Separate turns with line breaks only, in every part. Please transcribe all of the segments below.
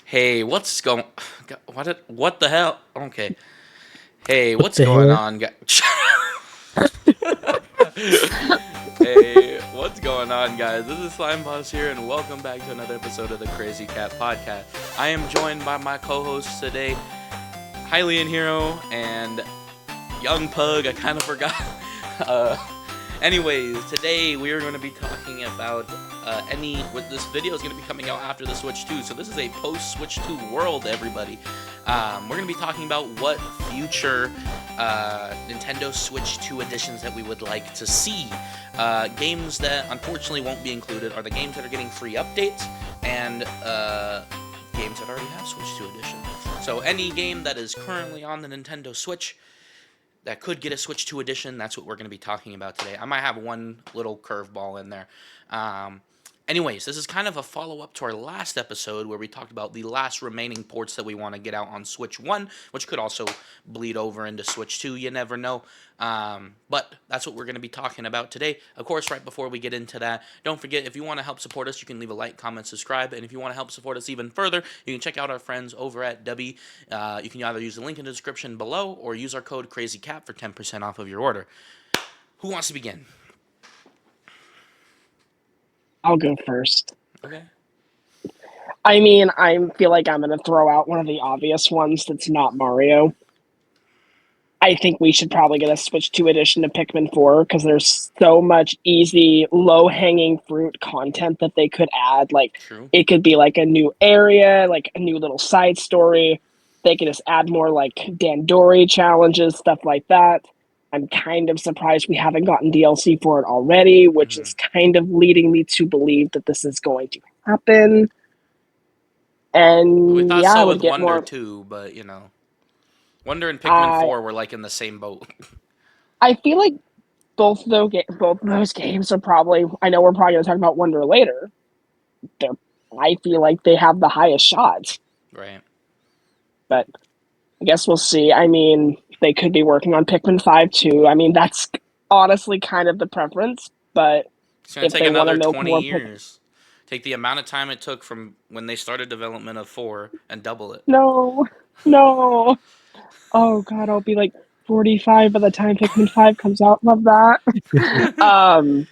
Hey, what's going? What the hell? Okay. Hey,
What
what's
the
going
hell?
on, guys? Hey, what's going on, guys? This is Slime Boss here, and welcome back to another episode of the Crazy Cat Podcast. I am joined by my co-hosts today, Hylian Hero and Young Pug. I kind of forgot. Uh, Anyways, today we are going to be talking about What this video is going to be coming out after the Switch 2. So this is a post Switch 2 world, everybody. We're going to be talking about what future Nintendo Switch 2 editions that we would like to see. Games that unfortunately won't be included are the games that are getting free updates and games that already have Switch 2 edition. So any game that is currently on the Nintendo Switch that could get a Switch 2 edition. That's what we're going to be talking about today. I might have one little curveball in there. Anyways, this is kind of a follow-up to our last episode where we talked about the last remaining ports that we want to get out on Switch 1, which could also bleed over into Switch 2, you never know. But that's what we're going to be talking about today. Of course, right before we get into that, don't forget, if you want to help support us, you can leave a like, comment, subscribe, and if you want to help support us even further, you can check out our friends over at W. You can either use the link in the description below or use our code CrazyCat for 10% off of your order. Who wants to begin?
I'll go first.
Okay.
I feel like I'm going to throw out one of the obvious ones that's not Mario. I think we should probably get a Switch 2 edition to Pikmin 4 because there's so much easy, low-hanging fruit content that they could add. Like,
True.
it could be like a new area, like a new little side story. They could just add more like Dandori challenges, stuff like that. I'm kind of surprised we haven't gotten DLC for it already, which is kind of leading me to believe that this is going to happen.
We
And
thought
yeah, I
so
would
with
get
Wonder
more.
2, but Wonder and Pikmin
I
4 were like in the same boat.
I feel like both of those games are probably. I know we're probably going to talk about Wonder later. They're. I feel like they have the highest shots,
Right.
but I guess we'll see. I mean, they could be working on Pikmin 5 too. I mean, that's honestly kind of the preference, but
It's going to
if
take
they want to
another
milk
20
more Pikmin.
years. Take the amount of time it took from when they started development of 4 and double it.
No, no. Oh god, I'll be like 45 by the time Pikmin 5 comes out. Love that. um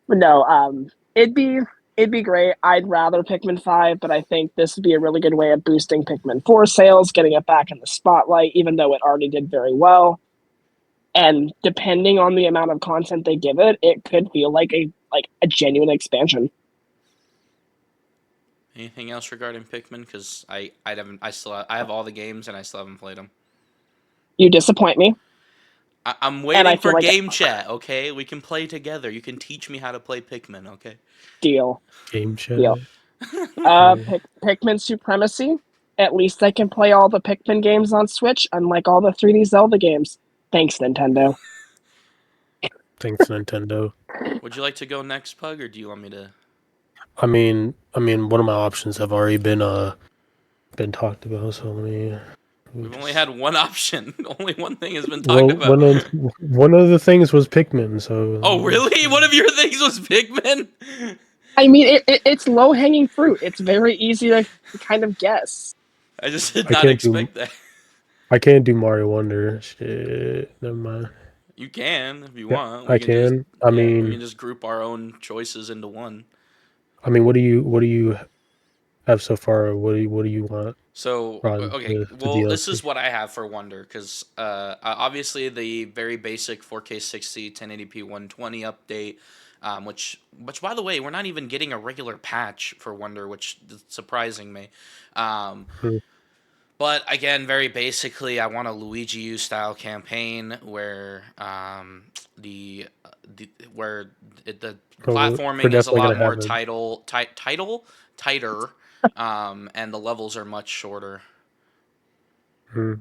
but no, it'd be great. I'd rather Pikmin 5, but I think this would be a really good way of boosting Pikmin 4 sales, getting it back in the spotlight, even though it already did very well. And depending on the amount of content they give it, it could feel like a genuine expansion.
Anything else regarding Pikmin? Because I have all the games and I still haven't played them.
You disappoint me,
I'm
and I
waiting
feel
for
like
game chat. Okay, we can play together. You can teach me how to play Pikmin. Okay.
deal,
Game chat.
deal.
Yeah.
Pikmin Supremacy. At least I can play all the Pikmin games on Switch, unlike all the 3D Zelda games. Thanks, Nintendo.
Thanks, Nintendo.
Would you like to go next, Pug, or do you want me to?
One of my options have already been talked about. So let me.
We've only had one option. Only one thing has been talked
Well,
about.
one of the things was Pikmin. So.
Oh, really? One of your things was Pikmin?
I mean, it's low hanging fruit. It's very easy to kind of guess.
I just did
I
not
can't do.
expect that.
I can't do Mario Wonder. Shit. Never mind.
You can if you
Yeah,
want.
I can. I
We can
mean,
just group our own choices into one.
what do you have so far? What do you want
So
on
okay,
the
well this is
DLC?
what I have for Wonder because obviously the very basic 4K 60 1080p 120 update, which by the way we're not even getting a regular patch for Wonder, which is surprising me. Um,
Hmm.
but again, very basically, I want a Luigi U style campaign where the
Oh, we're
platforming is a
definitely
lot
gonna
more
have a.
tighter, and the levels are much shorter.
Hmm.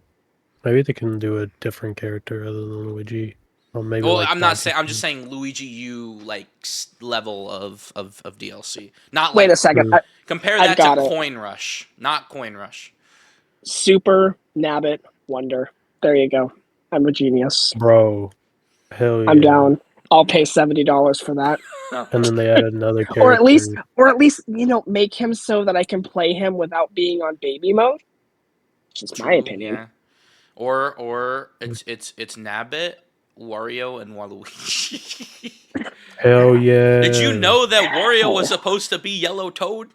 Maybe they can do a different character other than Luigi, or maybe
Well,
like
I'm not saying.
Donkey
I'm just
Kong.
saying Luigi U like level of DLC. Not
Wait
like
a second.
Hmm.
compare
I've
that to
got it.
Coin Rush, not Coin Rush.
Super Nabbit Wonder. There you go. I'm a genius.
Bro, hell
I'm
yeah.
down. I'll pay $70 for that.
And then they added another
or at least,
character.
make him so that I can play him without being on baby mode. Just my
True,
opinion.
yeah. Or it's Nabbit, Wario, and Waluigi.
Hell yeah!
Did you know that Wario was supposed to be Yellow Toad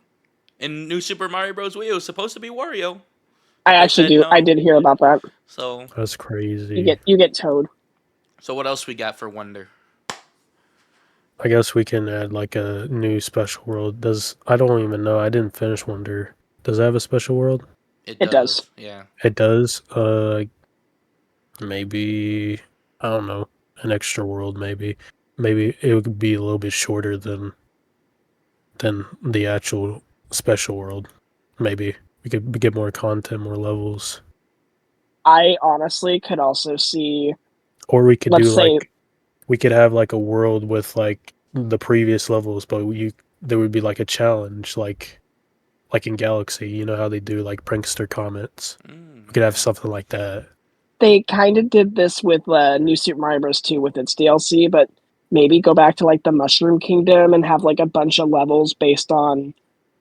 in New Super Mario Bros. Wii? It was supposed to be Wario.
I
They
actually
said
do. I
no.
did hear about that.
So
That's crazy.
You get Toad.
so what else we got for Wonder?
I guess we can add like a new special world. I don't even know. I didn't finish Wonder. Does it have a special world?
It
It
does.
does.
Yeah.
It does. Maybe I don't know. An extra world, maybe. Maybe it would be a little bit shorter than the actual special world. Maybe we could get more content, more levels,
I honestly could also see,
or we could
let's
do
say,
like we could have like a world with like the previous levels, but there would be like a challenge, like in Galaxy. You know how they do like prankster comments. We could have something like that.
they kind of did this with New Super Mario Bros. 2 with its DLC, but maybe go back to like the Mushroom Kingdom and have like a bunch of levels based on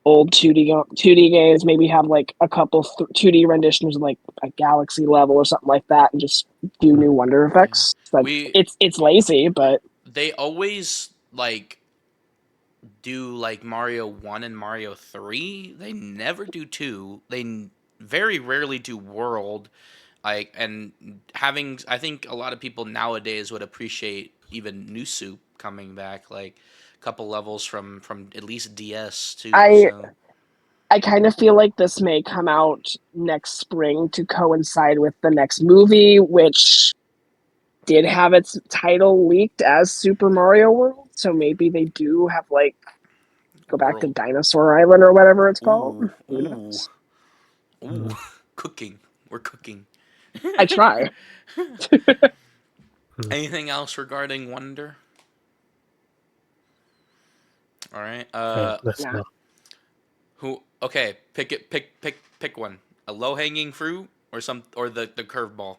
old 2D games. Maybe have like a couple 2D renditions of like a Galaxy level or something like that, and just do new Wonder effects. Like
We
it's lazy, but
they always like do like Mario 1 and Mario 3. They never do 2. Very rarely do World. Like and having I think a lot of people nowadays would appreciate even New Soup coming back like a couple levels from at least DS too.
I
So
I kind of feel like this may come out next spring to coincide with the next movie, which did have its title leaked as Super Mario World. So maybe they do have like go back to
World.
Dinosaur Island or whatever it's called.
Ooh,
Who
ooh,
knows?
ooh. Cooking. We're cooking.
I try.
Anything else regarding Wonder? All right.
That's
Yeah.
not.
Who? Okay. Pick one. A low hanging fruit or the curveball.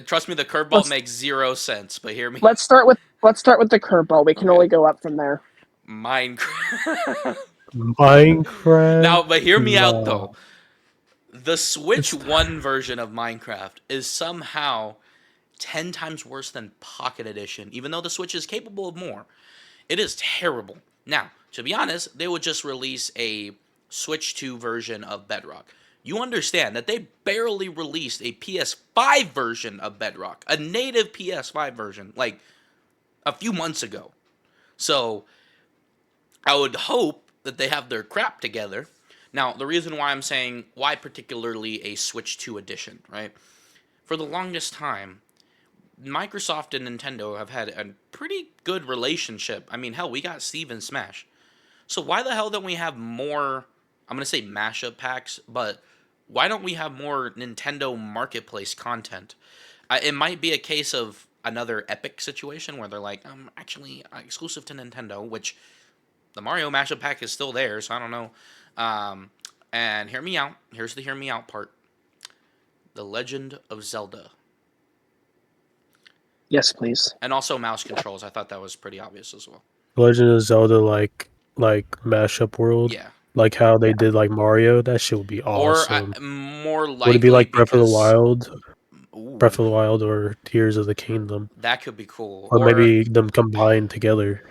Trust me, the curveball makes 0 sense. But hear me.
Let's start with the curveball. We can
Okay.
only go up from there.
Minecraft.
Minecraft.
Now, but hear me out though.
No.
The Switch
It's
1 version of Minecraft is somehow 10 times worse than Pocket Edition, even though the Switch is capable of more. It is terrible. Now, to be honest, they would just release a Switch 2 version of Bedrock. You understand that they barely released a PS5 version of Bedrock, a native PS5 version, like a few months ago. So, I would hope that they have their crap together. Now, the reason why I'm saying why particularly a Switch 2 edition, right? For the longest time, Microsoft and Nintendo have had a pretty good relationship. I mean, hell, we got Steve in Smash. So why the hell don't we have more, I'm going to say mashup packs, but why don't we have more Nintendo Marketplace content? It might be a case of another Epic situation where they're like, actually exclusive to Nintendo, which the Mario mashup pack is still there, so I don't know. And hear me out. Here's the hear me out part. The Legend of Zelda.
Yes, please.
And also mouse controls. I thought that was pretty obvious as well.
Legend of Zelda like mashup world.
Yeah.
Like how they did like Mario. That shit would be
Or
awesome.
more
Would it be
likely
like Breath of the
because
Wild? Breath
ooh,
of the Wild or Tears of the Kingdom?
that could be cool.
Or
Or
maybe them combined together.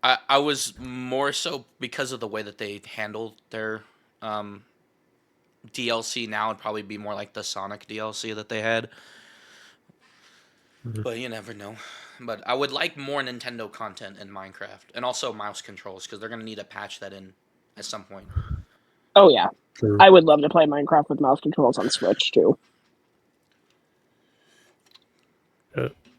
I was more so because of the way that they handled their DLC. Now it'd probably be more like the Sonic DLC that they had.
Mhm.
But you never know. But I would like more Nintendo content in Minecraft, and also mouse controls because they're gonna need to patch that in at some point.
Oh yeah,
True.
I would love to play Minecraft with mouse controls on Switch too.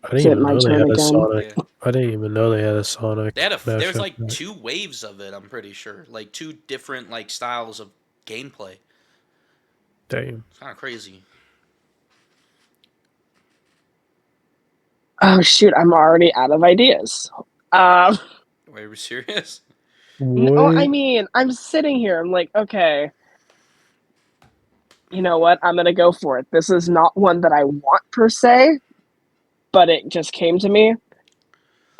I didn't
Is it
even
my
know they
turn
had a
again?
Sonic.
Yeah.
I didn't even know they had a Sonic
They had there's
mashup
like
pack.
2 waves of it. I'm pretty sure, like 2 different like styles of gameplay.
Damn.
It's kind of crazy.
Oh shoot, I'm already out of ideas.
Wait, are we serious?
No, I
What?
mean, I'm sitting here. I'm like, okay, you know what? I'm gonna go for it. This is not one that I want per se, but it just came to me.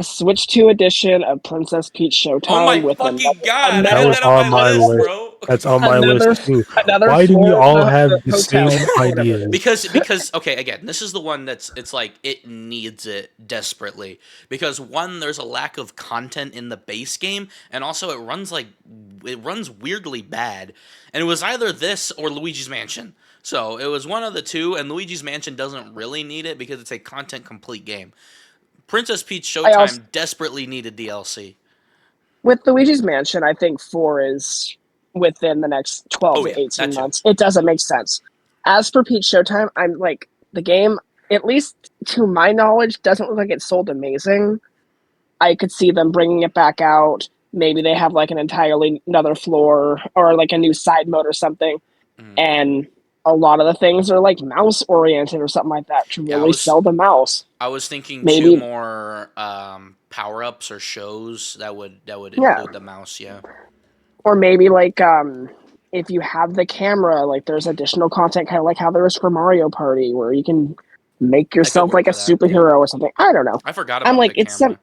Switch 2 edition of Princess Peach
Oh my
Showtime with
fucking god! I
That
had
another
was
that on
on
my
my
list,
list.
bro.
That's on my
another
list too.
another
Why do we
floor of
all
the
have the
hotel,
same
whatever it
ideas?
is.
Because okay, again, this is the one that's it's like it needs it desperately because one, there's a lack of content in the base game, and also it runs weirdly bad, and it was either this or Luigi's Mansion. So it was one of the two, and Luigi's Mansion doesn't really need it because it's a content complete game. Princess Peach
I also
Showtime desperately needed DLC.
with Luigi's Mansion, I think 4 is within the next 12
Oh
to
yeah, that
18
too.
months. It doesn't make sense. As for Peach Showtime, I'm like the game, at least to my knowledge, doesn't look like it's sold amazing. I could see them bringing it back out. Maybe they have like an entirely another floor or like a new side mode or something.
Mhm.
And a lot of the things are like mouse oriented or something like that to
Yeah,
really sell the mouse.
I was thinking two
Maybe,
more power ups or shows that would
yeah.
include the mouse. Yeah.
Or maybe like if you have the camera, like there's additional content kind of like how there is for Mario Party where you can make
I could
yourself
work
like a
with that. Yeah.
superhero or something. I don't know.
I forgot
I'm
about
like
the camera.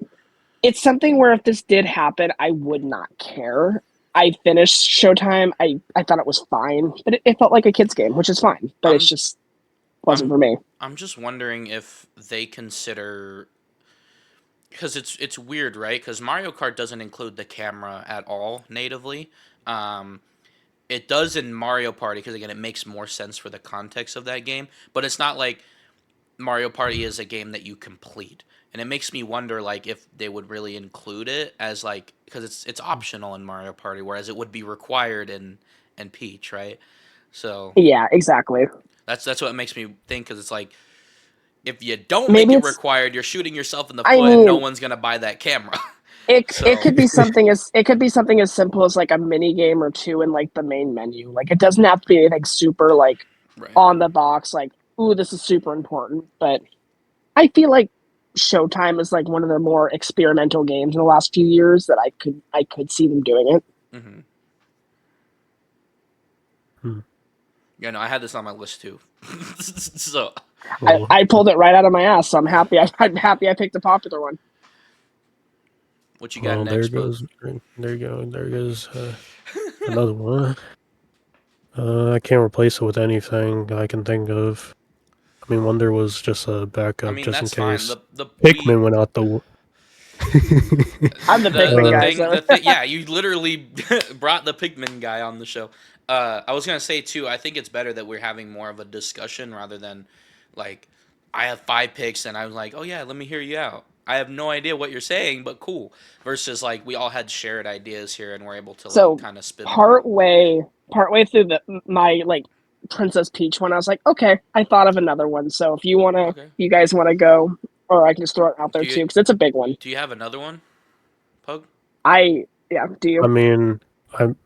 it's something where if this did happen, I would not care. I finished Showtime. I thought it was fine, but it felt like a kids game, which is fine. But it's
I'm
just wasn't
I'm
for me.
I'm just wondering if they consider because it's weird, right? Because Mario Kart doesn't include the camera at all natively. Um, it does in Mario Party because again, it makes more sense for the context of that game. But it's not like Mario Party is a game that you complete, and it makes me wonder like if they would really include it as like because it's optional in Mario Party, whereas it would be required in Peach, right? So
Yeah, exactly.
that's what makes me think because it's like if you don't make
Maybe
it
it's.
required, you're shooting yourself in the
I
foot, and no
mean,
one's gonna buy that camera.
it
So
could be something as simple as like a mini game or two in like the main menu. Like it doesn't have to be anything super like
right.
on the box. Like, ooh, this is super important. But I feel like Showtime is like one of the more experimental games in the last few years that I could see them doing it.
Mm-hmm.
Hmm.
Yeah, no, I had this on my list too. So
Well,
I pulled it right out of my ass, so I'm happy. I'm happy I picked a popular one.
what you got
well, there
next, Pug?
goes, there you go, there goes another one. I can't replace it with anything I can think of. I mean, Wonder was just a
I
backup,
mean,
just in
that's fine.
case
The we
Pikmin went out the.
I'm the
the
Pikmin
the
guy,
thing
so
the thing yeah, you literally brought the Pikmin guy on the show. I was gonna say too. I think it's better that we're having more of a discussion rather than like I have 5 picks and I was like, oh yeah, let me hear you out. I have no idea what you're saying, but cool. Versus like we all had shared ideas here and we're able to like
so
kind of spitball.
partway through my like Princess Peach one, I was like, okay, I thought of another one. So
Okay.
you guys want to go, or I can just throw it out there
Do you
too because it's a big one.
do you have another one, Pug?
Yeah. Do
I
you?
mean, I'm.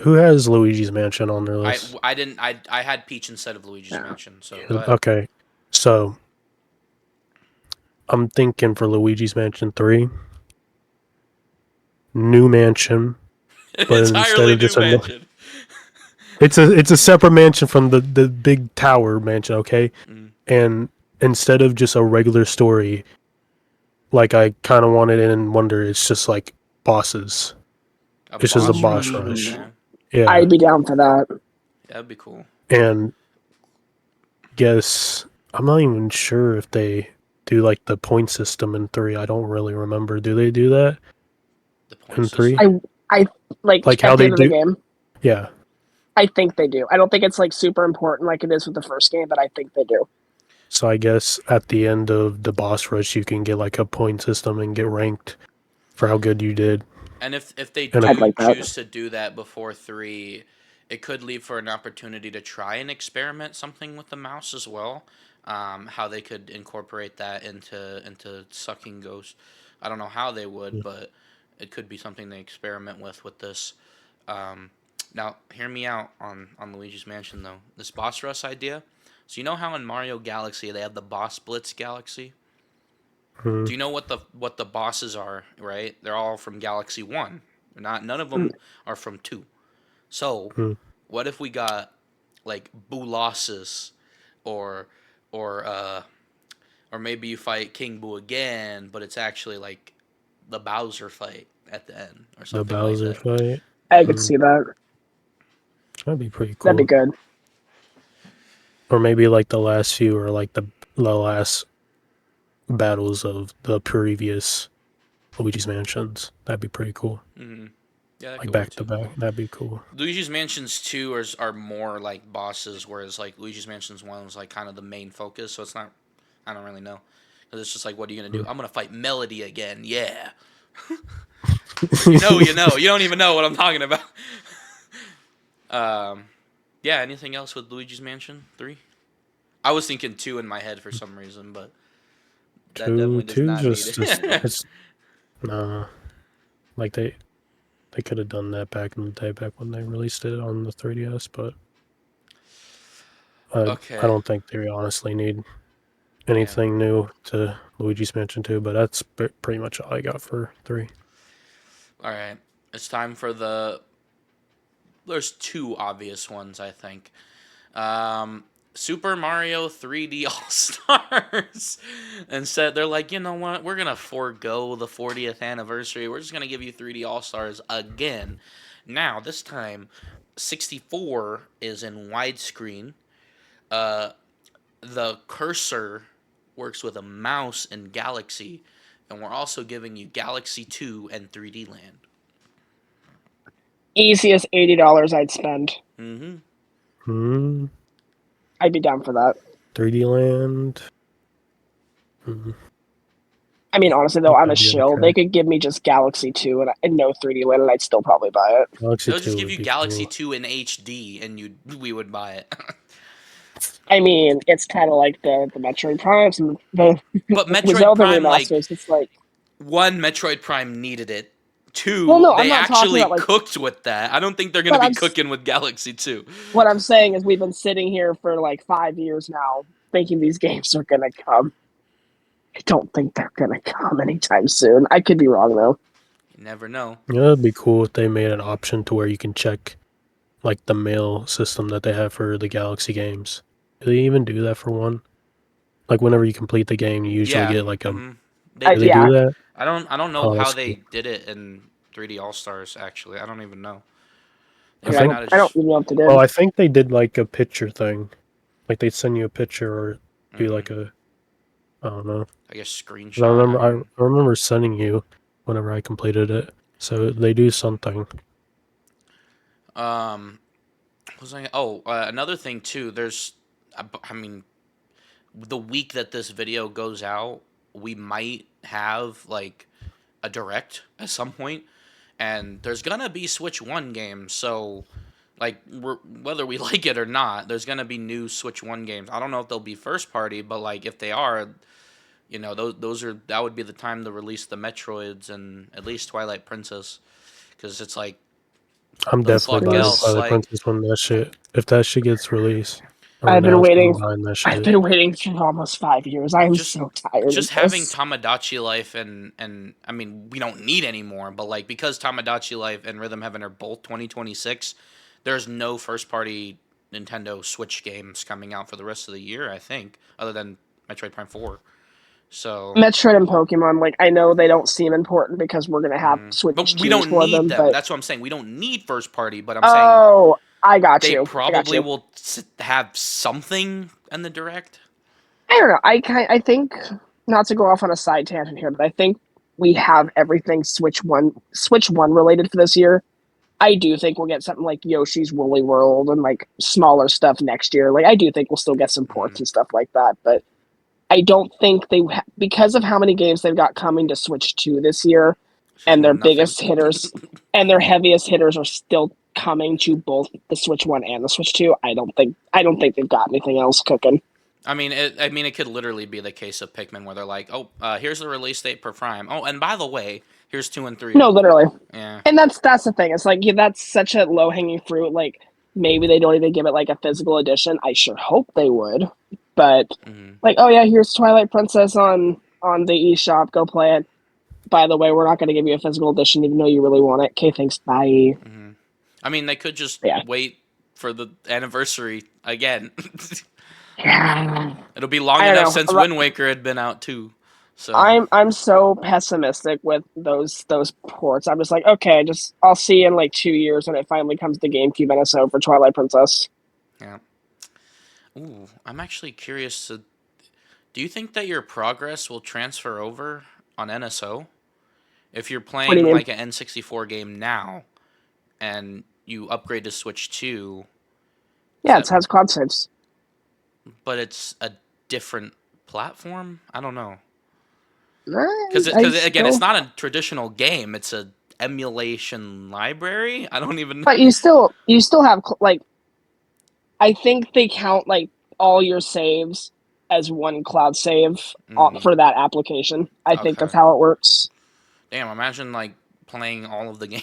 Who has Luigi's Mansion on their
I
list?
I didn't I had Peach instead of Luigi's
Yeah.
Mansion. So go ahead.
Okay, so I'm thinking for Luigi's Mansion 3, new mansion, but instead
Entirely
of
new
just a
mansion.
it's a separate mansion from the big tower mansion, okay?
Mm.
And instead of just a regular story, like I kind of wanted in Wonder, it's just like bosses.
A
It's just a
boss
boss
rush.
rush.
Okay.
Yeah,
I'd be down for that.
That'd be cool.
and guess I'm not even sure if they do like the point system in 3. I don't really remember. Do they do that
The point
in 3?
I
system.
I like
Like how
at the
they
end of the
do?
game.
Yeah.
I think they do. I don't think it's like super important like it is with the first game, but I think they do.
So I guess at the end of the boss rush, you can get like a point system and get ranked for how good you did.
And if they
And
I'd
do
like that.
choose to do that before 3, it could leave for an opportunity to try and experiment something with the mouse as well. How they could incorporate that into sucking Ghost. I don't know how they would, but it could be something they experiment with this. Um, Now, hear me out on Luigi's Mansion though. This boss rush idea. So you know how in Mario Galaxy they have the boss Blitz Galaxy. Do
Mhm.
you know what the bosses are? Right, they're all from Galaxy 1. They're not none of
Mm.
them are from 2. So
Mhm.
what if we got like Boolossus or or uh or maybe you fight King Boo again, but it's actually like the Bowser fight at the end or
The
something
Bowser
like that.
fight.
I could see that.
That'd be pretty
That'd be
cool.
good.
Or maybe like the last few, or like the last battles of the previous Luigi's Mansions. That'd be pretty cool.
Mm-hmm. Yeah, that
Like
could
back
work
to
too.
back. That'd be cool.
Luigi's Mansions 2 are more like bosses, whereas like Luigi's Mansions 1 was like kind of the main focus. So it's not. I don't really know. 'Cause it's just like, what are you gonna do? I'm gonna fight Melody again. Yeah. You know. You don't even know what I'm talking about. Yeah. Anything else with Luigi's Mansion 3? I was thinking 2 in my head for some reason, but that definitely does
Two
not
just
need it.
it's nah. Like they could have done that back in the day, back when they released it on the 3DS, but
Okay.
I don't think they honestly need anything new to Luigi's Mansion 2, but that's pretty much all I got for 3.
All right. It's time for There's two obvious ones, I think. Super Mario 3D All Stars. And said they're like, you know what? We're gonna forego the 40th anniversary. We're just gonna give you 3D All Stars again. Now this time, 64 is in widescreen. The cursor works with a mouse in Galaxy, and we're also giving you Galaxy 2 and 3D Land.
Easiest $80 I'd spend.
Mm-hmm.
I'd be down for that.
3D Land.
I mean, honestly, though, I'm a
That'd be
shill.
okay.
They could give me just Galaxy 2 and no 3D Land, and I'd still probably buy it.
Galaxy
They'll
2
just give
would
you
be
Galaxy
cool.
2 in HD, and we would buy it.
I mean, it's kind of like the Metroid Primes and the
But
with
Metroid
Zelda
Prime, like,
remasters. It's like,
one, Metroid Prime needed it. Two,
well, no, I'm
they
not talking
actually
about like.
cooked with that. I don't think they're gonna
But
be cooking with Galaxy 2.
what I'm saying is, we've been sitting here for like 5 years now, thinking these games are gonna come. I don't think they're gonna come anytime soon. I could be wrong though.
You never know.
Yeah, it'd be cool if they made an option to where you can check like the mail system that they have for the Galaxy games. Do they even do that for one? Like whenever you complete the game, you usually get like a.
Mhm.
I-
Do they
yeah.
do that?
I don't know
Oh,
how
that's
they
cool.
did it in 3D All Stars. Actually, I don't even know.
I
They
think-
might not have
I don't
just-
even know what to do.
Oh, I think they did like a picture thing. Like they'd send you a picture or do
Mhm.
like a. I don't know.
I guess
'Cause
screenshot.
I remember sending you whenever I completed it. So they do something.
What was I? Oh, another thing too. There's, I mean, the week that this video goes out, we might have like a direct at some point, and there's gonna be Switch One games. So, like, whether we like it or not, there's gonna be new Switch One games. I don't know if they'll be first party, but like if they are, you know, that would be the time to release the Metroids and at least Twilight Princess, because it's like,
I'm
The
definitely
fuck
buying
else,
Twilight
like-
Princess when that shit. If that shit gets released. or
I've been
announced, I'm
waiting-
buying that
I've
shit.
been waiting for almost 5 years. I am
Just-
so tired.
just
of
having
this.
Tamagotchi Life and I mean, we don't need anymore, but like because Tamagotchi Life and Rhythm Heaven are both 2026, there's no first party Nintendo Switch games coming out for the rest of the year, I think, other than Metroid Prime 4. So
Metroid and Pokemon, like, I know they don't seem important because we're gonna have Switch
but we
2s
don't
for
need
them.
them.
But
That's what I'm saying. We don't need first party, but I'm
oh, I got
saying
you.
they
I got
probably
you.
will have something in the direct.
I don't know. I think, not to go off on a side tangent here, but I think we have everything Switch One related for this year. I do think we'll get something like Yoshi's Woolly World and like smaller stuff next year. Like I do think we'll still get some ports and stuff like that, but I don't think because of how many games they've got coming to Switch 2 this year, and their
Nothing.
biggest hitters and their heaviest hitters are still coming to both the Switch 1 and the Switch 2. I don't think they've got anything else cooking.
I mean, it could literally be the case of Pikmin where they're like, oh, here's the release date per Prime. Oh, and by the way, here's 2 and 3.
No, literally.
Yeah.
And that's the thing. It's like, yeah, that's such a low hanging fruit. Like maybe they don't even give it like a physical edition. I sure hope they would. But
Mhm.
like, oh yeah, here's Twilight Princess on the eShop. Go play it. By the way, we're not going to give you a physical edition, even though you really want it. Okay, thanks. Bye.
Mhm. I mean, they could just
Yeah.
wait for the anniversary again.
Yeah.
It'll be long
I don't
enough
know.
since Wind Waker had been out too. So
I'm so pessimistic with those ports. I'm just like, okay, I'll see in like 2 years when it finally comes to GameCube NSO for Twilight Princess.
yeah. Ooh, I'm actually curious to. Do you think that your progress will transfer over on NSO if you're
What do you
playing
mean?
like an N64 game now and you upgrade to Switch 2? Is
Yeah,
that?
it has quad saves.
But it's a different platform. I don't know.
I,
Because
I
again, it's
still,
not a traditional game. It's a emulation library. I don't even.
but you still have like, I think they count like all your saves as one cloud save
Mm,
for that application. I think
okay.
that's how it works.
Damn. Imagine like playing all of the game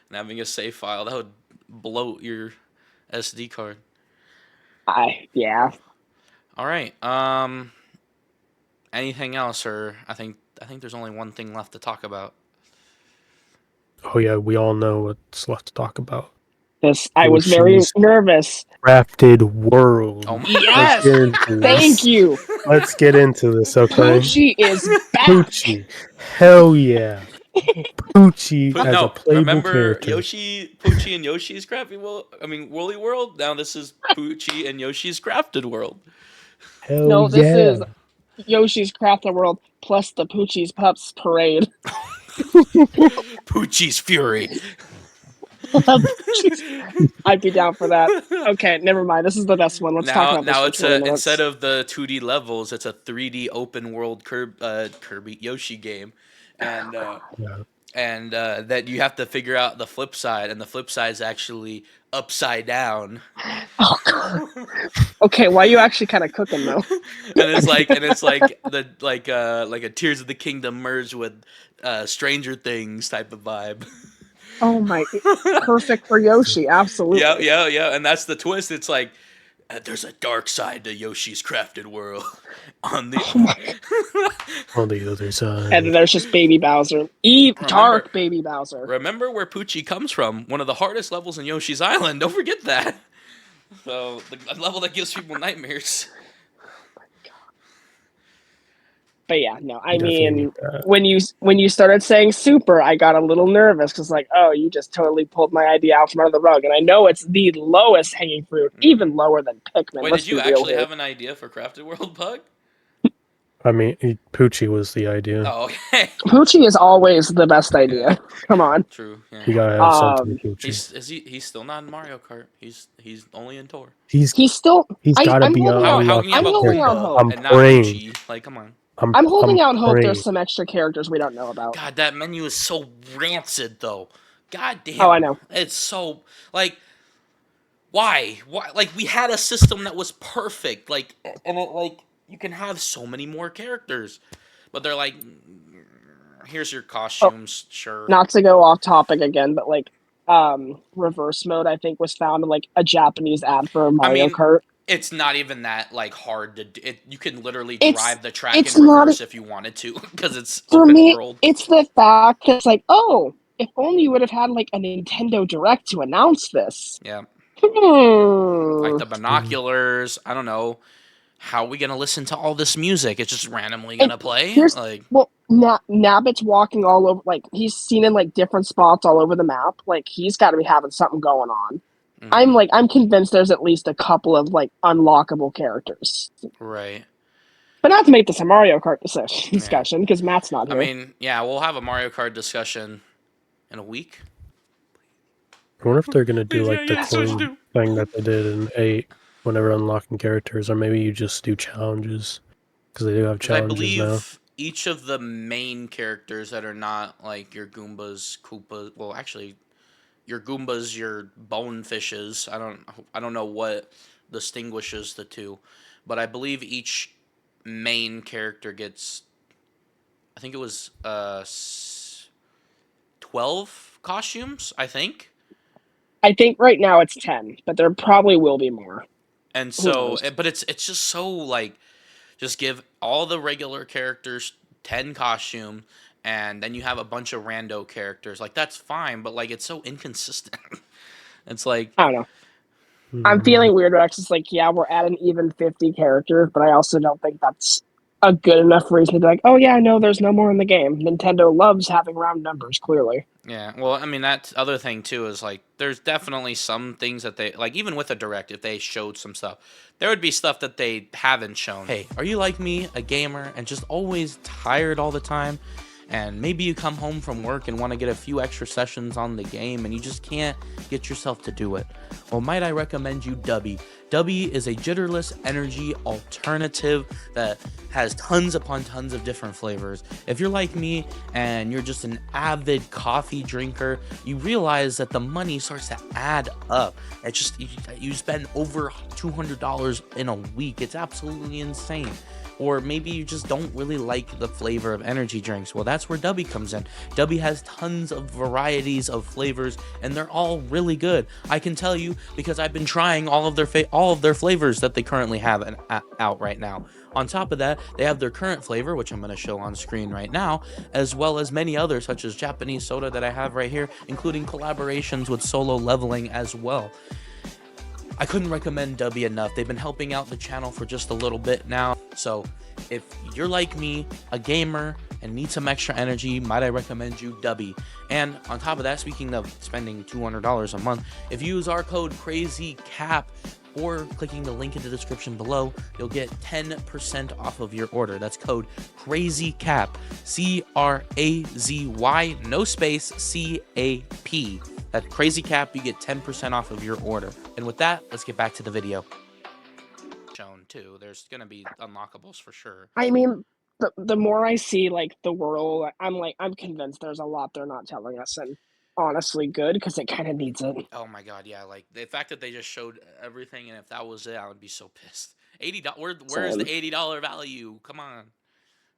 and having a save file that would bloat your SD card.
Yeah.
All right. Anything else, or I think there's only one thing left to talk about.
Oh yeah, we all know what's left to talk about.
I was very
Yoshi's
nervous.
Crafted World.
Oh my
Let's
Yes,
get into
thank
this.
you.
Let's get into this, okay?
Poochie is back.
Poochie. Hell yeah. Poochie
Put
as a
no.
playable
Remember
character.
Poochie and Yoshi's Crafty World. I mean, Woolly World. Now this is Poochie and Yoshi's Crafted World.
Hell
No, this
yeah.
is Yoshi's Crafted World plus the Poochie's Pups Parade.
Poochie's Fury.
I'd be down for that. Okay, never mind. This is the best one. Let's talk about this
Now
for
it's
20 minutes.
instead of the 2D levels, it's a 3D open world Kirby Yoshi game, and
Yeah.
that you have to figure out the flip side, and the flip side is actually upside down.
Oh god. Okay, why are you actually kind of cooking though?
and it's like the like a Tears of the Kingdom merged with Stranger Things type of vibe.
Oh my, perfect for Yoshi. Absolutely.
Yeah, and that's the twist. It's like there's a dark side to Yoshi's Crafted World on the.
Oh my.
On the other side.
And then there's just Baby Bowser. Dark Baby Bowser.
Remember where Poochie comes from? One of the hardest levels in Yoshi's Island. Don't forget that. So the level that gives people nightmares.
But yeah, no. I
Definitely
mean,
need that.
when you started saying super, I got a little nervous because like, oh, you just totally pulled my idea out from under the rug, and I know it's the lowest hanging fruit, even lower than Pikmin.
Wait,
Let's
did you
be real
actually
here.
have an idea for Crafted World, Pug?
I mean, Poochie was the idea.
Oh, okay.
Poochie is always the best idea. Come on.
True. Yeah.
You gotta have something, Poochie.
He's still not in Mario Kart. He's only in Tor.
He's
He's still.
gotta
I'm
be
holding
on.
How can you have
I'm
a
holding out
Goomba
hope.
I'm
and not
praying.
Poochie? Like, come on.
I'm holding out hope
praying.
there's some extra characters we don't know about.
God, that menu is so rancid, though. God damn.
Oh, I know.
It's so like, why? Like, we had a system that was perfect. Like, and it like you can have so many more characters, but they're like, here's your costumes, sure.
Not to go off topic again, but like reverse mode I think was found in like a Japanese ad for Mario
mean,
Kart.
It's not even that like hard to do. You can literally
It's-
drive the track
it's
in
not-
reverse if you wanted to, because it's
For
open
me,
world.
it's the fact that it's like, oh, if only you would have had like a Nintendo Direct to announce this.
Yeah,
Hmm.
like the binoculars. I don't know. How are we gonna listen to all this music? It's just randomly gonna play.
here's-
Like,
Well, Nabbit's walking all over, like he's seen in like different spots all over the map. Like he's got to be having something going on.
mhm,
I'm convinced there's at least a couple of like unlockable characters.
right.
But not to make this a Mario Kart discussion because Matt's not
I
here.
mean, yeah, we'll have a Mario Kart discussion in a week.
I wonder if they're gonna do
Yeah,
like the
yeah, so
clone
do.
thing that they did in 8 whenever unlocking characters, or maybe you just do challenges because they do have
'Cause I
challenges
believe
now.
each of the main characters that are not like your Goombas, Koopas. Well, actually, your Goombas, your Bonefishes. I don't know what distinguishes the two, but I believe each main character gets. I think it was 12 costumes. I think.
I think right now it's 10, but there probably will be more.
And
Who
so,
knows?
but it's just so like, just give all the regular characters 10 costume, and then you have a bunch of rando characters. Like that's fine, but like it's so inconsistent. It's like,
I don't know. I'm
Mm,
feeling weird. It's just like, yeah, we're at an even 50 characters, but I also don't think that's a good enough reason to be like, oh yeah, no, there's no more in the game. Nintendo loves having round numbers, clearly.
Yeah, well, I mean, that other thing too is like there's definitely some things that they like, even with a direct, if they showed some stuff, there would be stuff that they haven't shown. Hey, are you like me, a gamer, and just always tired all the time? And maybe you come home from work and want to get a few extra sessions on the game and you just can't get yourself to do it. Well, might I recommend you Dubby. Dubby is a jitterless energy alternative that has tons upon tons of different flavors. If you're like me and you're just an avid coffee drinker, you realize that the money starts to add up. It's just, you spend over $200 in a week. It's absolutely insane. Or maybe you just don't really like the flavor of energy drinks. Well, that's where Dubby comes in. Dubby has tons of varieties of flavors, and they're all really good. I can tell you because I've been trying all of their flavors that they currently have out right now. On top of that, they have their current flavor, which I'm going to show on screen right now, as well as many others, such as Japanese soda that I have right here, including collaborations with Solo Leveling as well. I couldn't recommend Dubby enough. They've been helping out the channel for just a little bit now. So if you're like me, a gamer, and need some extra energy, might I recommend you Dubby. And on top of that, speaking of spending $200 a month, if you use our code CrazyCap or clicking the link in the description below, you'll get 10% off of your order. That's code CrazyCap, C-R-A-Z-Y, no space, C-A-P. That CrazyCap, you get 10% off of your order. And with that, let's get back to the video. Shown too. There's gonna be unlockables for sure.
I mean, the more I see like the world, I'm convinced there's a lot they're not telling us, and honestly, good because it kind of needs it.
Oh my god, yeah. Like the fact that they just showed everything, and if that was it, I would be so pissed. $80. Where's the $80 value? Come on.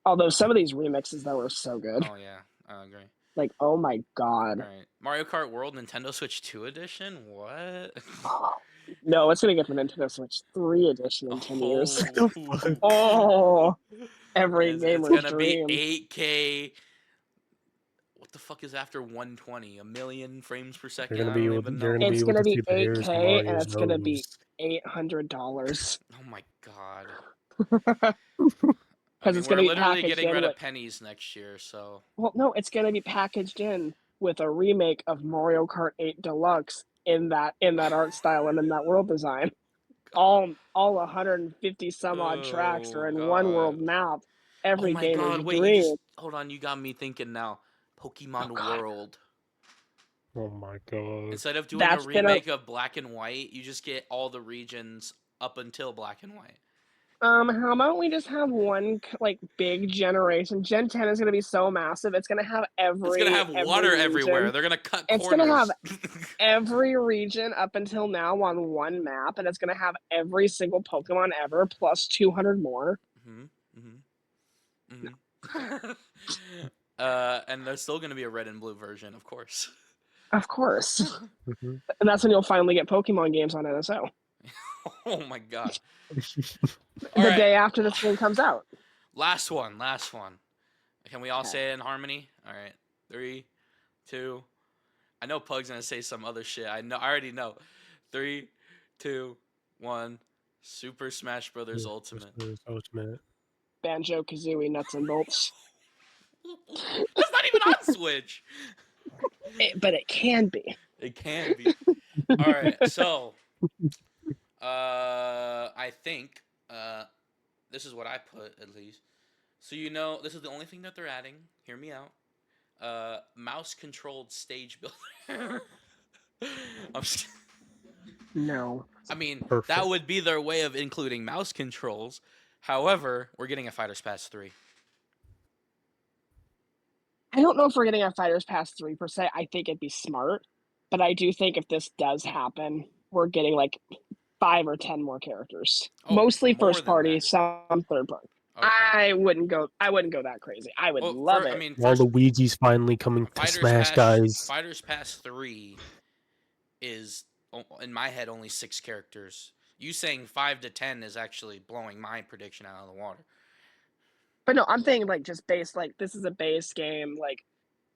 Although some of these remixes that were so good.
Oh yeah, I agree.
Like, oh my god.
All right, Mario Kart World Nintendo Switch 2 edition. What?
No, it's gonna get the Nintendo Switch 3 edition in 10 years.
Oh,
Oh, every
it's
gamer's
gonna
dream.
be 8K. What the fuck is after 120? A million frames per second?
You're
I
gonna be
don't
able,
even
you're
know.
gonna be
It's
able
gonna
to
be
see the hairs on
8K, and
Mario's
it's gonna be
nose.
$800.
Oh my god.
Because it's gonna
we're
be
literally
packaged
getting
in
rid
with,
of pennies next year, so.
well, no, it's gonna be packaged in with a remake of Mario Kart 8 Deluxe in that art style and in that world design. All 150 some odd tracks are in one world map. Every
Oh my
gamer's
god, wait,
dream.
hold on, you got me thinking now. Pokemon
God.
World.
Oh my god.
Instead of doing
That's
a
been
remake of Black and White, you just get all the regions up until Black and White.
How about we just have one like big generation? Gen 10 is gonna be so massive. It's gonna have
It's gonna have water
region.
everywhere. They're gonna cut
It's
corners.
gonna have every region up until now on one map, and it's gonna have every single Pokemon ever plus 200 more.
And there's still gonna be a red and blue version, of course.
Of course.
Mhm.
And that's when you'll finally get Pokemon games on NSO.
Oh my god.
The day after this game comes out.
Last one. Can we all
Okay.
say it in harmony? All right. 3, 2. I know Pug's gonna say some other shit. I already know. 3, 2, 1. Super Smash Brothers Ultimate.
Ultimate.
Banjo Kazooie Nuts and Bolts.
That's not even on Switch.
But it can be.
It can be. All right. So, I think this is what I put at least. So this is the only thing that they're adding. Hear me out. Mouse-controlled stage builder.
No.
I mean,
Perfect.
that would be their way of including mouse controls. However, we're getting a Fighters Pass 3.
I don't know if we're getting a Fighters Pass 3 per se. I think it'd be smart. But I do think if this does happen, we're getting like 5 or 10 more characters.
Oh,
Mostly
more
first
than
party,
that.
some third party.
Okay.
I wouldn't go that crazy. I would love it.
I mean,
All Luigi's finally coming to
Fighters
Smash,
Pass,
guys.
Fighters Pass 3 is, in my head, only 6 characters. You saying 5 to 10 is actually blowing my prediction out of the water.
But no, I'm thinking like just base, like this is a base game, like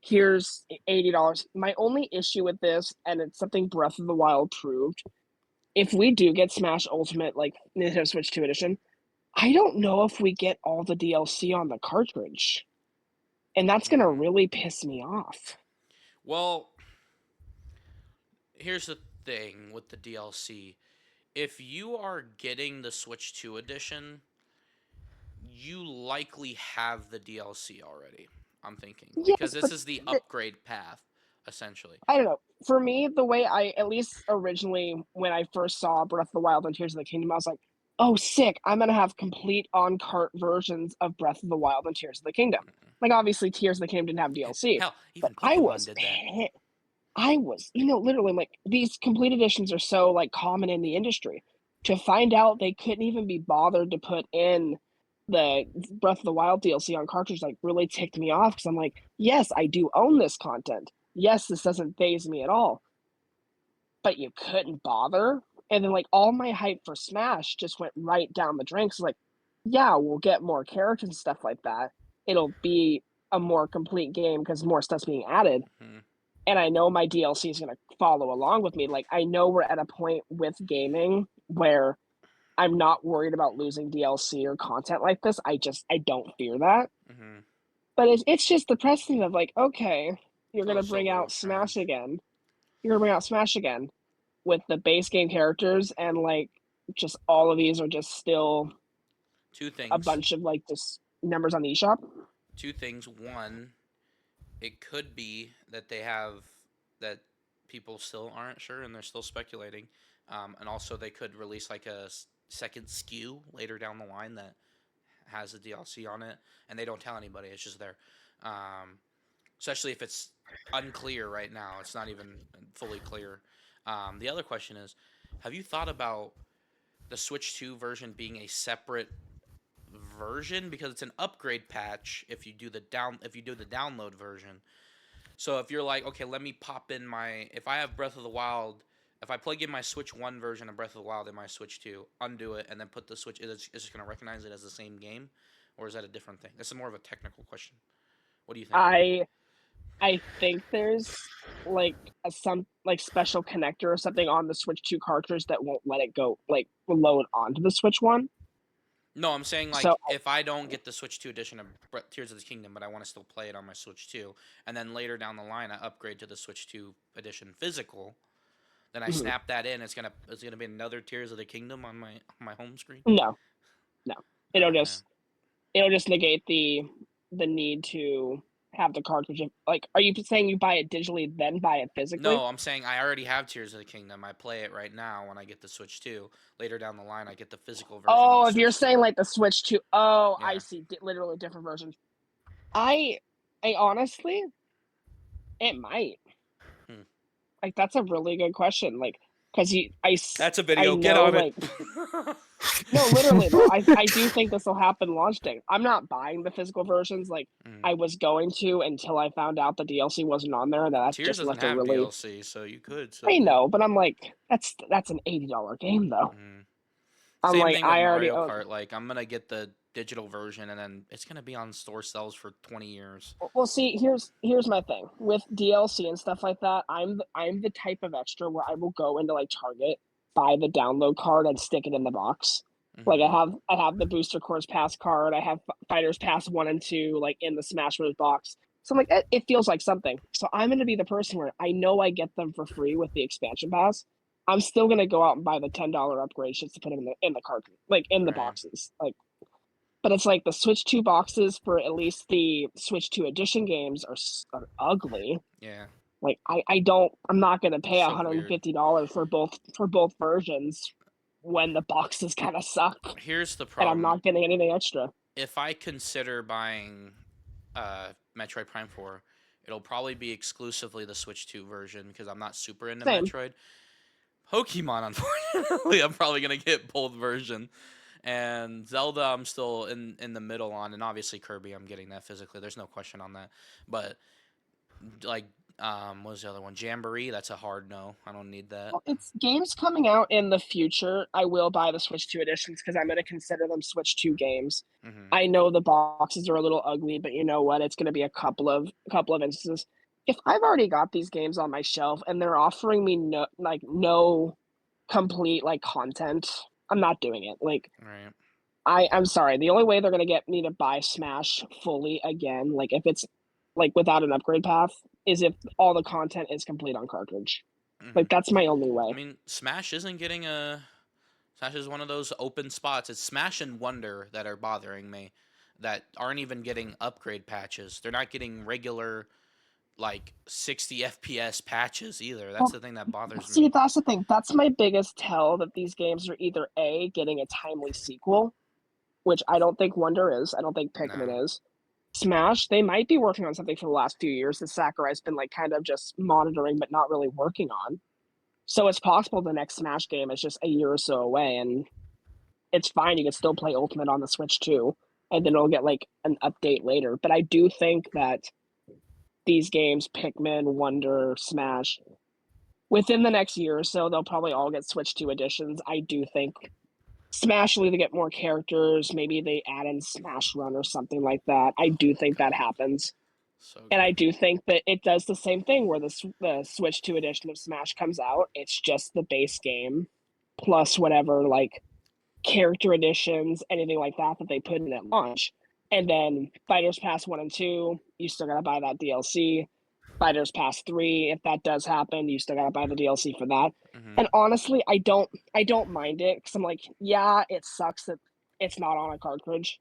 here's $80. My only issue with this, and it's something Breath of the Wild proved, if we do get Smash Ultimate, like Nintendo Switch 2 edition, I don't know if we get all the DLC on the cartridge. And that's going to really piss me off.
Well, here's the thing with the DLC. If you are getting the Switch 2 edition, you likely have the DLC already. I'm thinking because
Yes,
this
but
is the upgrade path, essentially.
I don't know. For me, the way I, at least originally, when I first saw Breath of the Wild and Tears of the Kingdom, I was like, oh, sick. I'm going to have complete on cart versions of Breath of the Wild and Tears of the Kingdom. Like, obviously, Tears of the Kingdom didn't have DLC,
Hell,
but
even Pokemon did that.
I was, literally like, these complete editions are so like common in the industry. To find out they couldn't even be bothered to put in the Breath of the Wild DLC on cartridge like really ticked me off because I'm like, yes, I do own this content. Yes, this doesn't phase me at all. But you couldn't bother. And then like all my hype for Smash just went right down the drain. So like, yeah, we'll get more characters and stuff like that. It'll be a more complete game because more stuff's being added.
Hmm.
And I know my DLC is going to follow along with me. Like I know we're at a point with gaming where I'm not worried about losing DLC or content like this. I don't fear that.
Hmm.
But it's just the precedent of like, okay, you're
So
gonna
it's a
bring
little
out Smash
strange.
again. You're gonna bring out Smash again with the base game characters and like just all of these are just still
Two
a
things.
bunch of like just numbers on the eShop.
Two things. One, it could be that they have that people still aren't sure and they're still speculating, and also they could release like a second SKU later down the line that has a DLC on it, and they don't tell anybody. It's just there, um, especially if it's unclear right now. It's not even fully clear. The other question is, have you thought about the Switch 2 version being a separate version because it's an upgrade patch if you do the download version. So if you're like, okay, let me pop in my if I have Breath of the Wild, if I plug in my Switch 1 version of Breath of the Wild in my Switch 2, undo it and then put the Switch is it going to recognize it as the same game or is that a different thing? This is more of a technical question. What do you think?
I I think there's like some like special connector or something on the Switch 2 cartridge that won't let it go like load onto the Switch one.
No, I'm saying
So
like if I don't get the Switch 2 edition of Tears of the Kingdom, but I want to still play it on my Switch 2, and then later down the line I upgrade to the Switch 2 edition physical, then I
mhm.
snap that in. It's gonna be another Tears of the Kingdom on my home screen.
No, no. It'll
Okay.
just it'll just negate the need to have the cartridge. Like, are you saying you buy it digitally then buy it physically?
No, I'm saying I already have Tears of the Kingdom. I play it right now when I get the Switch 2. Later down the line, I get the physical version of the
Oh, if you're
Switch 2.
saying like the Switch 2, oh, I
Yeah.
see. Literally different versions. I, I honestly, it might.
Hmm.
Like that's a really good question. Like, because
That's a
I
video. Get
know
on it.
like no, literally though. I do think this will happen launch day. I'm not buying the physical versions. Like
Mm.
I was going to until I found out the DLC wasn't on there. And that
Tears
just
doesn't
left a
have
really.
DLC, so you could still
I
do it.
know, but I'm like, that's an $80 game though.
Mm.
I'm
Same
like,
thing with
I already
Mario
own.
Kart. Like I'm gonna get the digital version, and then it's gonna be on store sales for 20 years.
Well, see, here's my thing with DLC and stuff like that. I'm the type of extra where I will go into like Target, buy the download card, and stick it in the box. Like
Hmm.
I have the Booster Course Pass card. I have Fighters Pass 1 and 2 like in the Smash Bros. Box. So I'm like, it feels like something. So I'm gonna be the person where I know I get them for free with the expansion pass. I'm still gonna go out and buy the $10 upgrade just to put them in the card, like in the
Right.
boxes. Like but it's like the Switch 2 boxes for at least the Switch 2 edition games are ugly.
Yeah.
Like I'm not gonna pay
So weird.
$150 for both versions when the boxes kind of suck
Here's the
and I'm
problem.
not getting anything extra.
If I consider buying Metroid Prime 4, it'll probably be exclusively the Switch 2 version because I'm not super into
Same.
Metroid. Pokemon, unfortunately, I'm probably gonna get both version. And Zelda, I'm still in the middle on, and obviously Kirby, I'm getting that physically. There's no question on that. But like, what was the other one? Jamboree. That's a hard no. I don't need that.
Well, it's games coming out in the future. I will buy the Switch 2 editions because I'm going to consider them Switch 2 games.
Hmm.
I know the boxes are a little ugly, but you know what? It's going to be a couple of instances. If I've already got these games on my shelf and they're offering me no complete like content, I'm not doing it. Like
Right.
I'm sorry. The only way they're gonna get me to buy Smash fully again, like if it's like without an upgrade path, is if all the content is complete on cartridge.
Mhm.
Like that's my only
I
way.
mean, Smash isn't getting a. Smash is one of those open spots. It's Smash and Wonder that are bothering me, that aren't even getting upgrade patches. They're not getting regular, like 60 FPS patches either. That's
Well,
the thing that bothers
see,
me.
that's the thing. That's my biggest tell that these games are either A, getting a timely sequel, which I don't think Wonder is. I don't think
No.
Pikmin is. Smash, they might be working on something for the last few years that Sakurai's been like kind of just monitoring but not really working on. So it's possible the next Smash game is just a year or so away, and it's fine. You can still play Ultimate on the Switch too, and then it'll get like an update later. But I do think that these games, Pikmin, Wonder, Smash, within the next year or so, they'll probably all get Switch 2 editions. I do think Smash will either get more characters, maybe they add in Smash Run or something like that. I do think that happens.
So
And I
good.
do think that it does the same thing where the Switch 2 edition of Smash comes out. It's just the base game plus whatever like character additions, anything like that that they put in at launch. And then Fighters Pass 1 and 2, you still gotta buy that DLC. Fighters Pass 3, if that does happen, you still gotta buy the DLC for that.
Hmm.
And honestly, I don't mind it because I'm like, yeah, it sucks that it's not on a cartridge.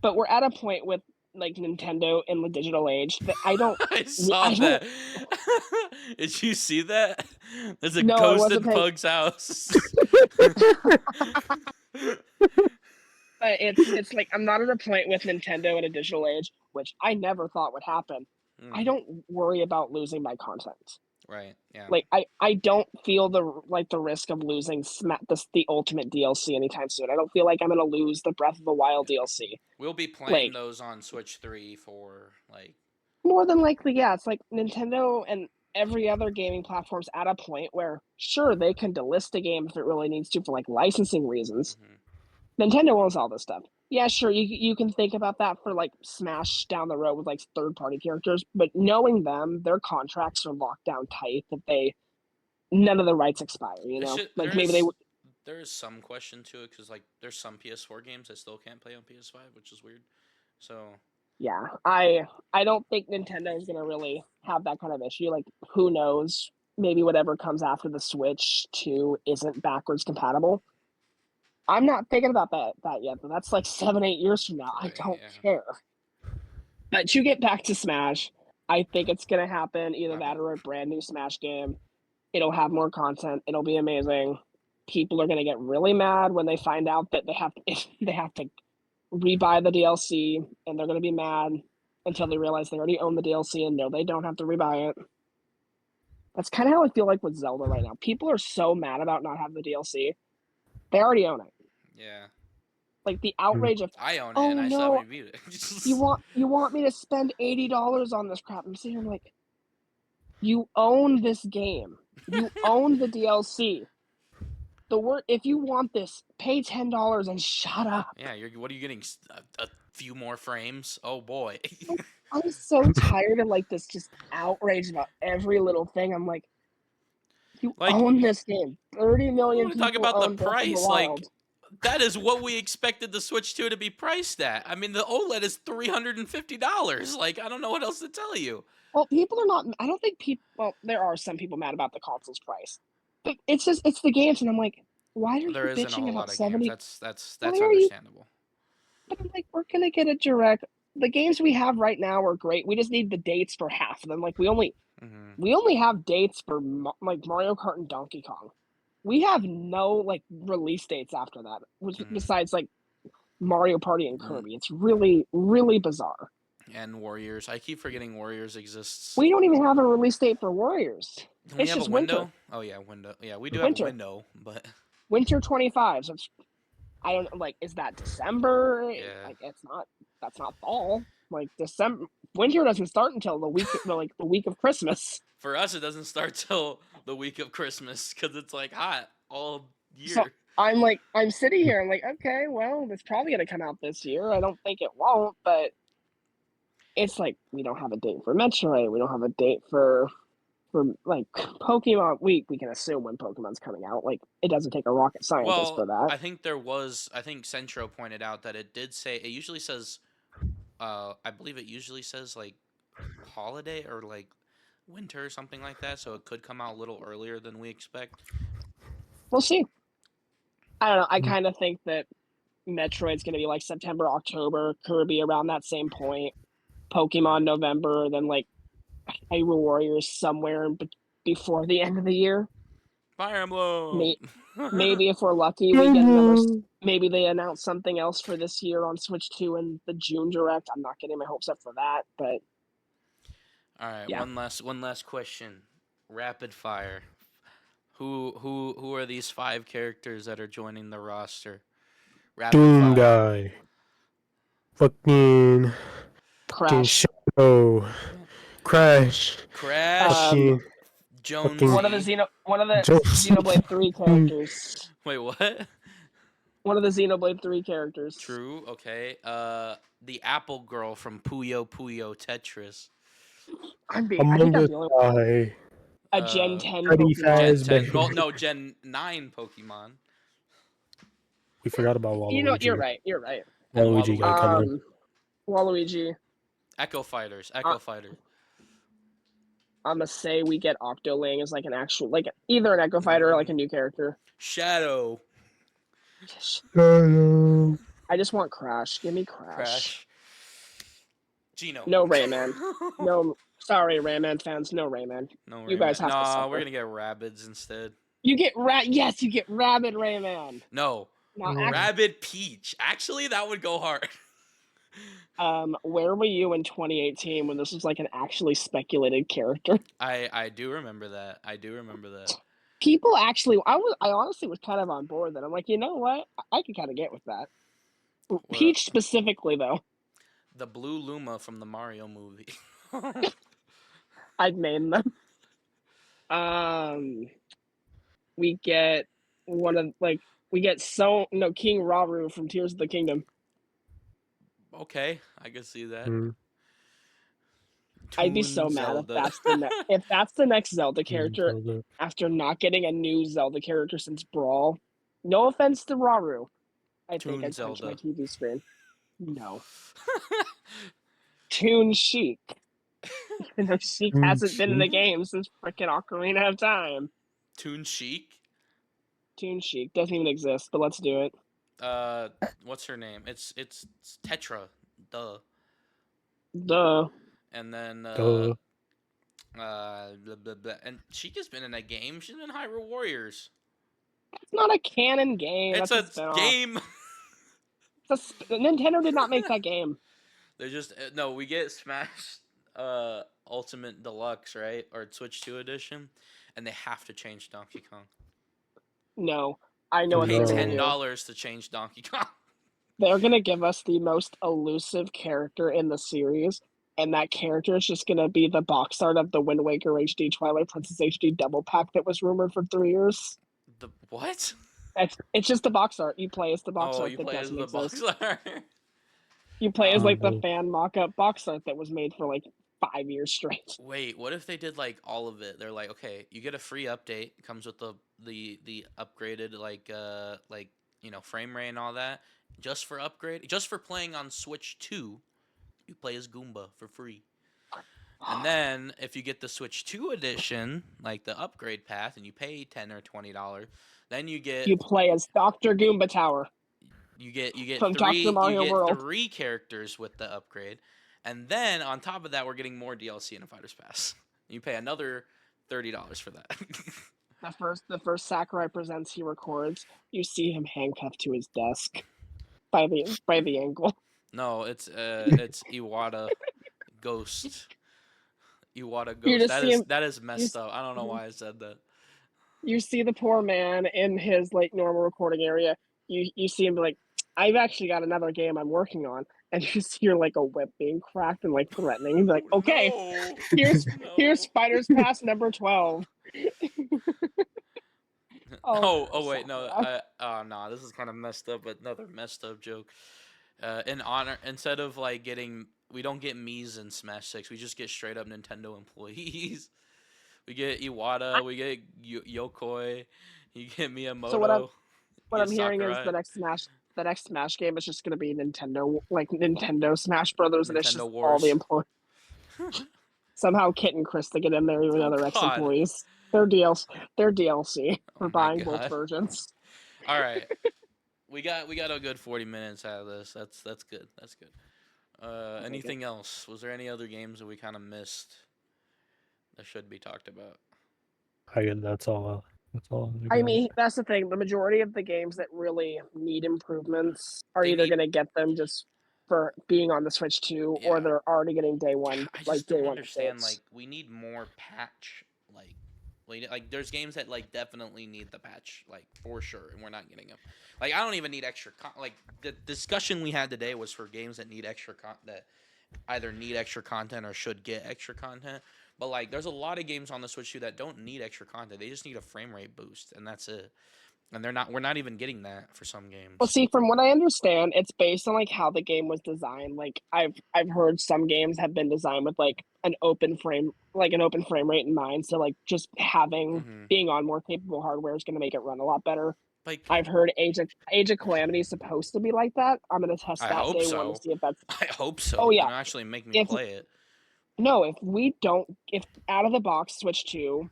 But we're at a point with like Nintendo in the digital age that I don't
I saw
I
that.
don't
Did you see that? There's a
know I
ghost
wasn't
in
paying.
Pug's house.
But it's like I'm not at a point with Nintendo in a digital age, which I never thought would happen. I
Mm,
don't worry about losing my content.
right. Yeah.
Like I don't feel the risk of losing the ultimate DLC anytime soon. I don't feel like I'm gonna lose the Breath of the Wild DLC.
We'll be playing
Like
those on Switch 3 for like.
more than likely, yeah. It's like Nintendo and every other gaming platform's at a point where sure they can delist a game if it really needs to for like licensing reasons.
Mhm.
Nintendo owns all this stuff. Yeah, sure, you can think about that for like Smash down the road with like third party characters, but knowing them, their contracts are locked down tight that they none of the rights expire. You
It
know,
should,
like maybe they
there is some question to it because like there's some PS4 games I still can't play on PS5, which is weird. So
yeah. I don't think Nintendo is gonna really have that kind of issue. Like who knows? Maybe whatever comes after the Switch 2 isn't backwards compatible. I'm not thinking about that yet, but that's like 7, 8 years from now. I
right,
don't
yeah,
care. But to get back to Smash, I think it's gonna happen. Either
my
that
bad.
or a brand new Smash game. It'll have more content. It'll be amazing. People are gonna get really mad when they find out that they have to rebuy the DLC, and they're gonna be mad until they realize they already own the DLC and no, they don't have to rebuy it. That's kind of how I feel like with Zelda right now. People are so mad about not having the DLC. They already own it.
Yeah,
Like the outrage of,
I own it
oh
and I still haven't
no,
reviewed it.
you want me to spend $80 on this crap? I'm sitting here like, you own this game. You own the DLC. The word if you want this, pay $10 and shut up.
Yeah, what are you getting? A few more frames? Oh boy.
I'm so tired of like this just outrage about every little thing. I'm like, you
Like,
own this game. 30
I
million
want to talk
people
about the
own Breath of the
price. Like,
Wild.
that is what we expected the Switch 2 to be priced at. I mean, the OLED is $350. Like, I don't know what else to tell you.
Well, people are not. I don't think people. Well, there are some people mad about the console's price, but it's the games, and I'm like, why are
There
you
isn't a
bitching
whole
about
lot of games.
70?
That's
Why are you?
understandable.
But I'm like, we're gonna get a direct. The games we have right now are great. We just need the dates for half of them. Like
Hmm.
we only have dates for like Mario Kart and Donkey Kong. We have no like release dates after that, which
Hmm.
besides like Mario Party and Kirby. It's really really bizarre.
And Warriors. I keep forgetting Warriors exists.
We don't even have a release date for Warriors.
Can we
It's
have a
just winter,
window? Oh yeah, window. Yeah, we do have a
winter,
window, but
winter 25. So it's I don't know, like is that December?
yeah.
Like it's not. That's not fall. Like December, winter doesn't start until the week of Christmas.
For us, it doesn't start till the week of Christmas because it's like hot all
So
year.
I'm sitting here. I'm like, okay, well, it's probably gonna come out this year. I don't think it won't, but it's like we don't have a date for Metroid. We don't have a date for for like Pokemon, we can assume when Pokemon's coming out. Like it doesn't take a rocket scientist for
Well,
that.
I think Centro pointed out that it did say, it usually says, I believe it usually says like holiday or like winter or something like that, so it could come out a little earlier than we expect.
We'll see. I don't know. I
Mm.
kind of think that Metroid's going to be like September, October, Kirby around that same point, Pokemon November, then like Hyrule Warriors somewhere before the end of the year.
Fire Emblem.
Maybe if we're lucky, we get another. Maybe they announce something else for this year on Switch 2 in the June Direct. I'm not getting my hopes up for that, but
All right,
yeah.
one last question. Rapid fire. Who are these 5 characters that are joining the roster? Rapid
Doom
fire.
guy. Fucking
Crash.
Shadow. Crash.
Crash.
Fucking
Jonesy.
One of the
Jonesy.
Xenoblade 3 characters.
Wait, what?
One of the Xenoblade 3 characters.
True. Okay. The Apple Girl from Puyo Puyo Tetris.
I think
Among
I'm
the
the only one.
guy.
A Gen 10
Freddy
Pokemon.
Gen
Fazbear.
10. Well, no, Gen 9 Pokemon.
We forgot about Waluigi.
You know, you're right.
And
Waluigi got coming.
Waluigi.
Echo Fighters.
Uh, I'm gonna say we get Octoling as like an actual, like either an Echo Fighter or like a new character.
Shadow.
Hello.
I just want Crash. Give me Crash.
Crash. Gino.
No Rayman. No, sorry, Rayman fans. No Rayman.
No,
You guys have to
Nah,
suffer.
we're gonna get Rabbids instead.
You get Yes, you get Rabid Rayman.
No,
Now,
Rabbid Peach. Actually, that would go hard.
where were you in 2018 when this was like an actually speculated character?
I do remember that.
People actually, I honestly was kind of on board that. I'm like, you know what? I could kind of get with that. Peach specifically, though.
The Blue Luma from the Mario movie.
I'd name them. We get King Rauru from Tears of the Kingdom.
Okay, I can see that.
Mm.
I'd be so mad if that's the next Zelda character
Zelda.
after not getting a new Zelda character since Brawl. No offense to Rauru. I think I'd punch my TV screen. No. Toon Sheik. Even though Sheik hasn't been in the game since freaking Ocarina of Time.
Toon Sheik?
Toon Sheik doesn't even exist, but let's do it.
What's her name? It's Tetra. Duh. And then
Duh.
blah, blah, blah. And Sheik has been in a game. She's been in Hyrule Warriors.
It's not a canon game.
It's
That's
a game.
Nintendo did not make that game.
They're just no. We get Smash Ultimate Deluxe, right, or Switch 2 edition, and they have to change Donkey Kong.
No, I know what
Pay
they're gonna do.
$10 to change Donkey Kong.
They're gonna give us the most elusive character in the series, and that character is just gonna be the box art of the Wind Waker HD Twilight Princess HD double pack that was rumored for 3 years.
The what?
It's just the box art. You play as the box art
you
that
play as
doesn't
the
exist.
box art.
You play as like the fan mock-up box art that was made for like 5 years straight.
Wait, what if they did like all of it? They're like, okay, you get a free update. It comes with the upgraded frame rate and all that. Just for upgrade, just for playing on Switch 2, you play as Goomba for free. And then if you get the Switch 2 edition, like the upgrade path, and you pay $10 or $20, then you
play as Dr. Goomba Tower.
You get
From
three
Dr. Mario World.
3 characters with the upgrade, and then on top of that, we're getting more DLC in a Fighter's Pass. You pay another $30 for that.
The first Sakurai Presents he records, you see him handcuffed to his desk by the ankle.
No, it's Iwata Ghost. Iwata Ghost. That is messed up. I don't know why I said that.
You see the poor man in his like normal recording area. You see him be like, I've actually got another game I'm working on, and you just hear like a whip being cracked and like threatening. He's like, okay,
no.
here's Fighter's Pass number 12.
Wait, no. No, this is kind of messed up, but another messed up joke. Instead of like we don't get Mii's in Smash 6, we just get straight up Nintendo employees. We get Iwata. We get Yokoi. You get
So what I'm
Miyamoto.
what
You
I'm
get
hearing is
Sakurai.
the next Smash game is just going to be Nintendo Smash Brothers, and it's
Nintendo
just all the
Wars.
employees. Somehow Kit and Chris to get in there, even
Oh
though they're
God.
ex-employees. Their DLC
Oh
for
my
buying both
God.
versions.
All right. We got a good 40 minutes out of this. That's good. That's good.
I'll take it.
Anything else? Was there any other games that we kind of missed that should be talked about?
That's all. That's all.
I mean, that's the thing. The majority of the games that really need improvements are
They
either
need.
going to get them just for being on the Switch 2, or
Yeah.
they're already getting day
Yeah,
one,
I
like
just
day
don't
one
understand.
updates.
Like, we need more patch. Like there's games that like definitely need the patch, like for sure, and we're not getting them. Like, I don't even need extra. Like, the discussion we had today was for games that need extra that either need extra content or should get extra content. But like, there's a lot of games on the Switch 2 that don't need extra content. They just need a frame rate boost, and that's it. And we're not even getting that for some
Well,
games.
see, from what I understand, it's based on like how the game was designed. Like I've heard some games have been designed with like an open frame rate in mind. So like just having
Hmm.
being on more capable hardware is going to make it run a lot better.
Like,
I've heard Age of Calamity is supposed to be like that. I'm going to test
I
that
hope
day one to
so.
see if that's.
I hope
Oh
so.
yeah,
Actually make me
if
play it.
no, if we don't, if out of the box Switch 2,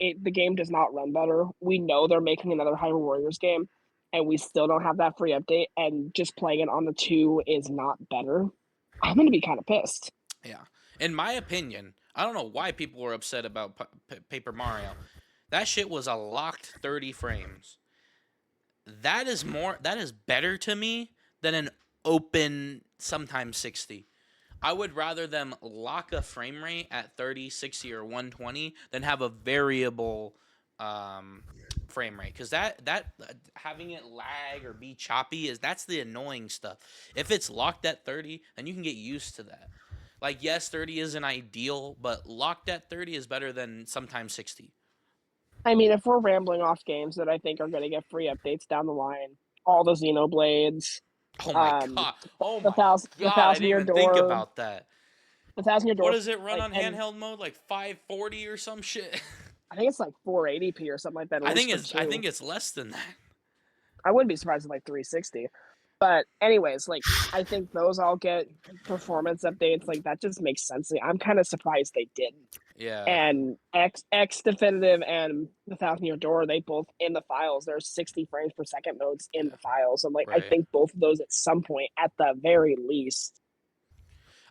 the game does not run better. We know they're making another Hyrule Warriors game, and we still don't have that free update, and just playing it on the 2 is not better. I'm going to be kind of pissed.
Yeah. In my opinion, I don't know why people were upset about Paper Mario. That shit was a locked 30 frames. That is better to me than an open sometimes 60. I would rather them lock a frame rate at 30, 60, or 120 than have a variable frame rate, because that having it lag or be choppy that's the annoying stuff. If it's locked at 30, then you can get used to that. Like, yes, 30 isn't ideal, but locked at 30 is better than sometimes 60.
I mean, if we're rambling off games that I think are going to get free updates down the line, all the Xenoblades,
Oh my
um,
god. Oh
the
my god. I
Thousand
didn't
Year
even think
Door,
about that.
the Thousand Year
What
Door,
does it run
like,
on
and
handheld mode? Like 540 or some shit?
I think it's like 480p or something like that, at least for
I
2.
think it's less than that.
I wouldn't be surprised if like 360. But anyways, like I think those all get performance updates. Like that just makes sense. Like, I'm kind of surprised they didn't.
Yeah.
And X Definitive and the Thousand Year Door, they both in the files. There's 60 frames per second modes in
Yeah.
the files. And like I
Right.
think both of those at some point, at the very least.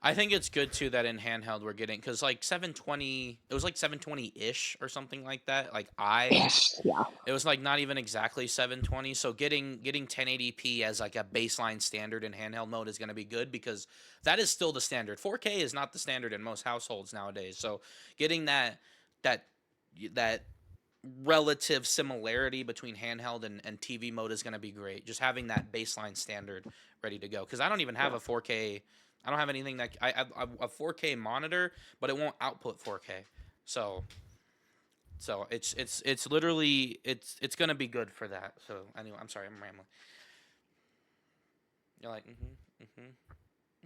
I think it's good too that in handheld we're getting, because like 720, it was like 720 ish or something like that. Like
Yeah.
it was like not even exactly 720. So getting 1080p as like a baseline standard in handheld mode is going to be good, because that is still the standard. 4K is not the standard in most households nowadays. So getting that relative similarity between handheld and TV mode is going to be great. Just having that baseline standard ready to go, because I don't even have a 4K. I don't have anything that I have a 4K monitor, but it won't output 4K. So it's literally it's gonna be good for that. So anyway, I'm sorry, I'm rambling. You're like,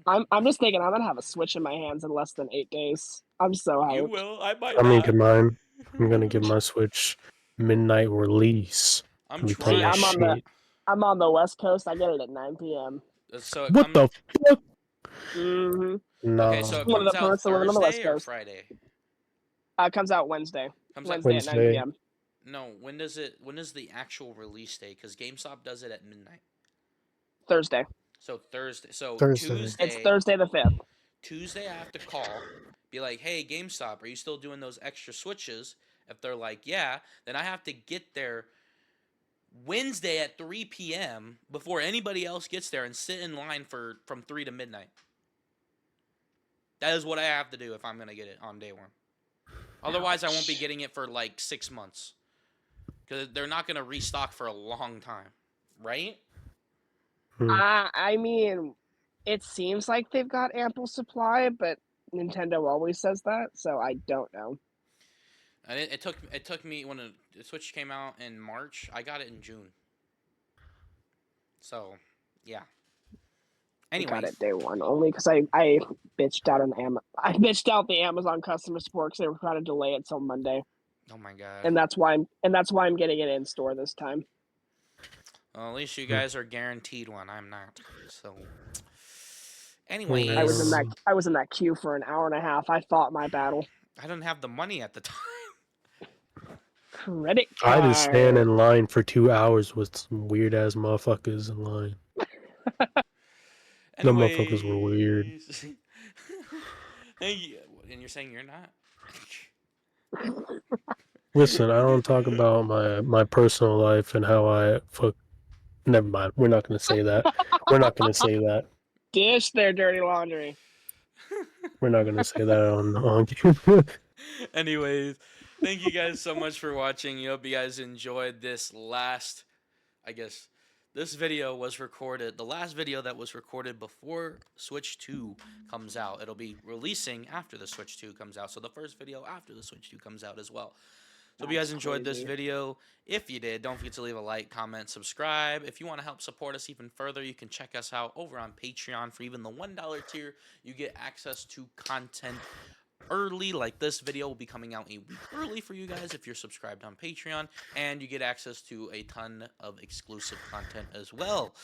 I'm just thinking I'm gonna have a Switch in my hands in less than 8 days. I'm so
You
hyped.
will. I might
I'm gonna
not.
get mine. I'm gonna get my Switch midnight release.
I'm
I'll be playing
See,
that
trying.
shit.
I'm on the West Coast. I get it at 9 p.m.
So it
What
comes.
the fuck?
Mm-hmm.
Okay,
No.
so it
One of
comes
the
out
perks of living on the West
Thursday or
Coast.
Friday.
It comes out Wednesday.
Comes out
Wednesday at 9
Wednesday.
p.m.
No, when does it? When is the actual release date? Because GameStop does it at midnight.
Thursday.
So Thursday. So
Thursday.
It's
Tuesday.
Thursday the 5th.
Tuesday, I have to call, be like, "Hey, GameStop, are you still doing those extra switches?" If they're like, "Yeah," then I have to get there Wednesday at 3 p.m. before anybody else gets there and sit in line from 3 to midnight. That is what I have to do if I'm gonna get it on day one. Otherwise, I won't be getting it for like 6 months, because they're not gonna restock for a long time, right?
I mean, it seems like they've got ample supply, but Nintendo always says that, so I don't know.
And it took me when the Switch came out in March. I got it in June. So, yeah.
I got
Anyways,
it day one only because I bitched out I bitched out the Amazon customer support because they were trying to delay it till Monday,
oh my god.
and that's why I'm getting it in store this time.
Well, at least you guys are guaranteed one. I'm not. So, anyways,
Yeah.
I was in that queue for an hour and a half. I fought my battle.
I didn't have the money at the time.
Credit
I had to stand
card.
in line for 2 hours with some weird ass motherfuckers in line. The motherfuckers were weird.
Anyways. Hey, and you're saying you're not?
Listen, I don't talk about my personal life and how I fuck. Never mind. We're not going to say that. We're not going to say that.
Dish their dirty laundry.
We're not going to say that on
Anyways, thank you guys so much for watching. I hope you guys enjoyed this last, I guess, this video was recorded, the last video that was recorded before Switch 2 comes out. It'll be releasing after the Switch 2 comes out. So the first video after the Switch 2 comes out as well. So if you guys enjoyed this video, if you did, don't forget to leave a like, comment, subscribe. If you want to help support us even further, you can check us out over on Patreon. For even the $1 tier, you get access to content early. Like this video will be coming out a week early for you guys if you're subscribed on Patreon, and you get access to a ton of exclusive content as well.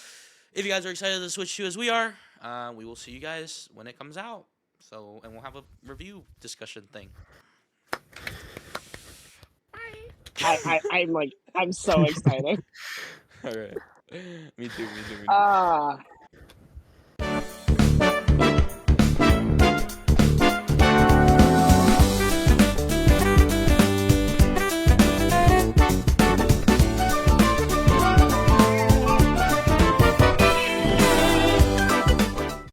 If you guys are excited to Switch 2 as we are, we will see you guys when it comes out. So, and we'll have a review discussion thing.
I'm so excited.
All right. Me too.
Ah.